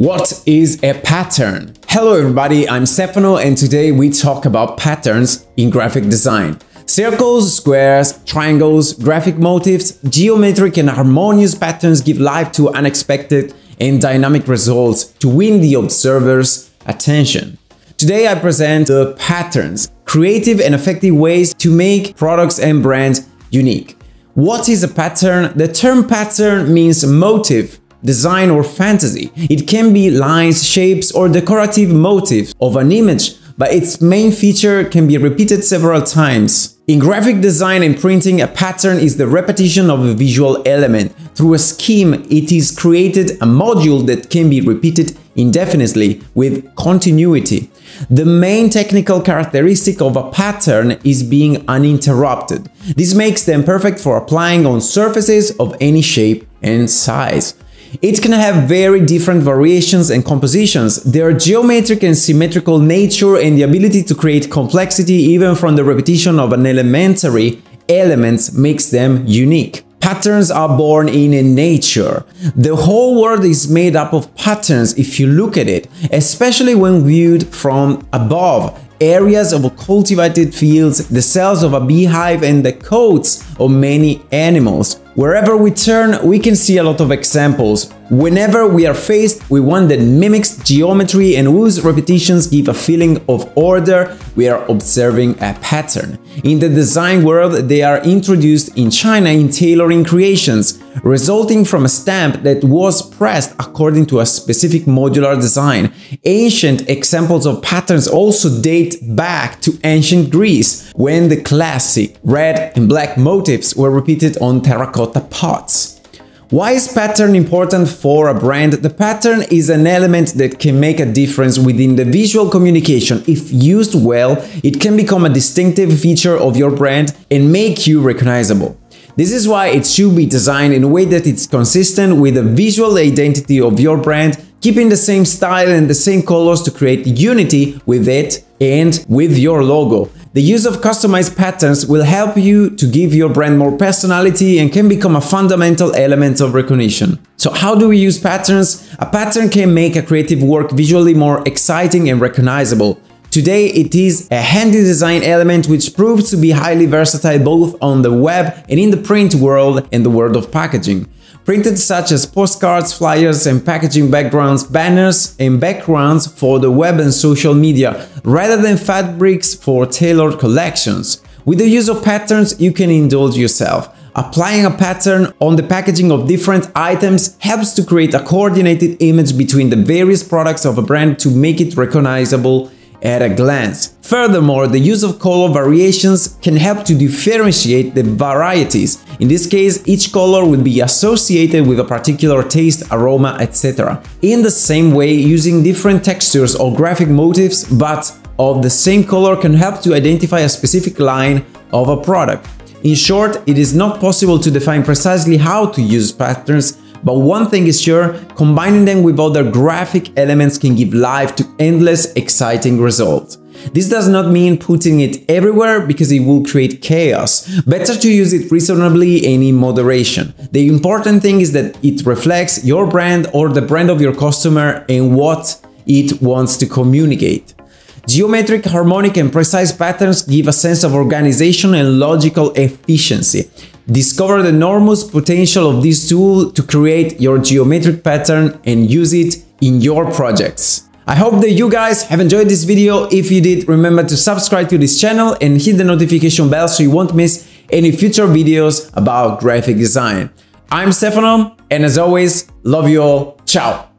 What is a pattern? Hello everybody, I'm Stefano and today we talk about patterns in graphic design. Circles, squares, triangles, graphic motifs, geometric and harmonious patterns give life to unexpected and dynamic results to win the observer's attention. Today I present the patterns, creative and effective ways to make products and brands unique. What is a pattern? The term pattern means motif, design or fantasy. It can be lines, shapes or decorative motifs of an image, but its main feature can be repeated several times. In graphic design and printing, a pattern is the repetition of a visual element. Through a scheme, it is created a module that can be repeated indefinitely with continuity. The main technical characteristic of a pattern is being uninterrupted. This makes them perfect for applying on surfaces of any shape and size. It can have very different variations and compositions. Their geometric and symmetrical nature and the ability to create complexity even from the repetition of an elementary element makes them unique. Patterns are born in nature. The whole world is made up of patterns if you look at it, especially when viewed from above. Areas of cultivated fields, the cells of a beehive and the coats of many animals. Wherever we turn, we can see a lot of examples. Whenever we are faced with one that mimics geometry and whose repetitions give a feeling of order, we are observing a pattern. In the design world, they are introduced in China in tailoring creations, resulting from a stamp that was pressed according to a specific modular design. Ancient examples of patterns also date back to ancient Greece, when the classic red and black motifs were repeated on terracotta pots. Why is pattern important for a brand? The pattern is an element that can make a difference within the visual communication. If used well, it can become a distinctive feature of your brand and make you recognizable. This is why it should be designed in a way that it's consistent with the visual identity of your brand, keeping the same style and the same colors to create unity with it and with your logo. The use of customized patterns will help you to give your brand more personality and can become a fundamental element of recognition. So how do we use patterns? A pattern can make a creative work visually more exciting and recognizable. Today, it is a handy design element which proves to be highly versatile both on the web and in the print world and the world of packaging. Printed such as postcards, flyers and packaging backgrounds, banners and backgrounds for the web and social media, rather than fabrics for tailored collections. With the use of patterns, you can indulge yourself. Applying a pattern on the packaging of different items helps to create a coordinated image between the various products of a brand to make it recognizable at a glance. Furthermore, the use of color variations can help to differentiate the varieties. In this case, each color will be associated with a particular taste, aroma, etc. In the same way, using different textures or graphic motifs but of the same color can help to identify a specific line of a product. In short, it is not possible to define precisely how to use patterns, but one thing is sure, combining them with other graphic elements can give life to endless exciting results. This does not mean putting it everywhere because it will create chaos. Better to use it reasonably and in moderation. The important thing is that it reflects your brand or the brand of your customer and what it wants to communicate. Geometric, harmonic and precise patterns give a sense of organization and logical efficiency. Discover the enormous potential of this tool to create your geometric pattern and use it in your projects. I hope that you guys have enjoyed this video. If you did, remember to subscribe to this channel and hit the notification bell so you won't miss any future videos about graphic design. I'm Stefano and as always, love you all. Ciao!